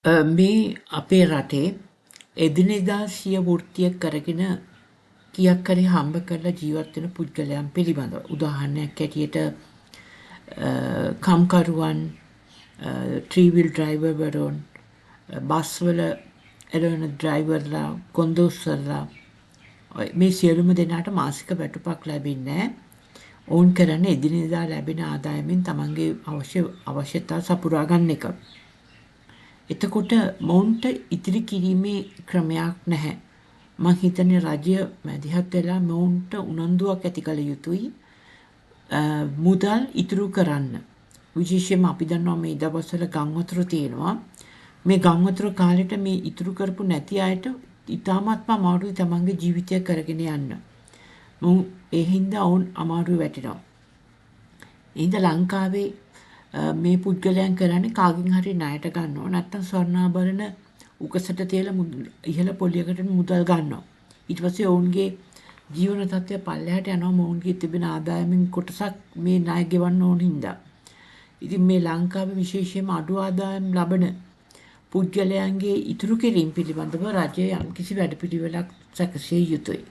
මේ අපේ රටේ එදිනෙදා සිය වෘත්තිය කරගෙන කීයක් හරි හම්බ කරලා ජීවත් වෙන පුද්ගලයන් පිළිබඳව උදාහරණයක් ඇටියට කම්කරුවන් ත්‍රී වීල් ඩ්‍රයිවර්වරුන් බස් වල එළවෙන ඩ්‍රයිවර්ලා කොන්දොස්තරලා මේ සියලුම දෙනාට මාසික වැටුපක් ලැබෙන්නේ නැහැ. ඔවුන් කරන්නේ එදිනෙදා ලැබෙන ආදායමෙන් තමන්ගේ අවශ්‍යතා සපුරා ගන්න එක. එතකොට මොවුන්ට ඉතිරි කිරීමේ ක්‍රමයක් නැහැ. මං හිතන්නේ රජය මැදිහත් වෙලා මොවුන්ට උනන්දුවක් ඇති කළ යුතුයි මුදල් ඉතුරු කරන්න. විශේෂයෙන්ම අපි දන්නවා මේ දවස්වල ගම් වතුර තියෙනවා. මේ ගම් වතුර කාලෙට මේ ඉතුරු කරපු නැති අයට ඉතාමත්ම අමාරුයි තමන්ගේ ජීවිතය කරගෙන යන්න. ඒ හින්දා ඔවුන් අමාරුවේ වැටෙනවා. ඒ හින්දා ලංකාවේ මේ පුද්ගලයන් කරන්නේ කාගෙන් හරි ණයට ගන්නවා නැත්නම් ස්වර්ණාභරණ උකසට තියලා ඉහළ පොලියකට මුදල් ගන්නවා. ඊට පස්සේ ඔවුන්ගේ ජීවන තත්ත්වය පල්ලෙහාට යනවා. ඔවුන්ගේ තිබෙන ආදායමින් කොටසක් මේ ණය ගෙවන්න ඕන හින්දා. ඉතින් මේ ලංකාවේ විශේෂයෙන්ම අඩු ආදායම් ලබන පුද්ගලයන්ගේ ඉතුරු කිරීම පිළිබඳව රජය යම්කිසි වැඩපිළිවෙලක් සැකසිය යුතුයි.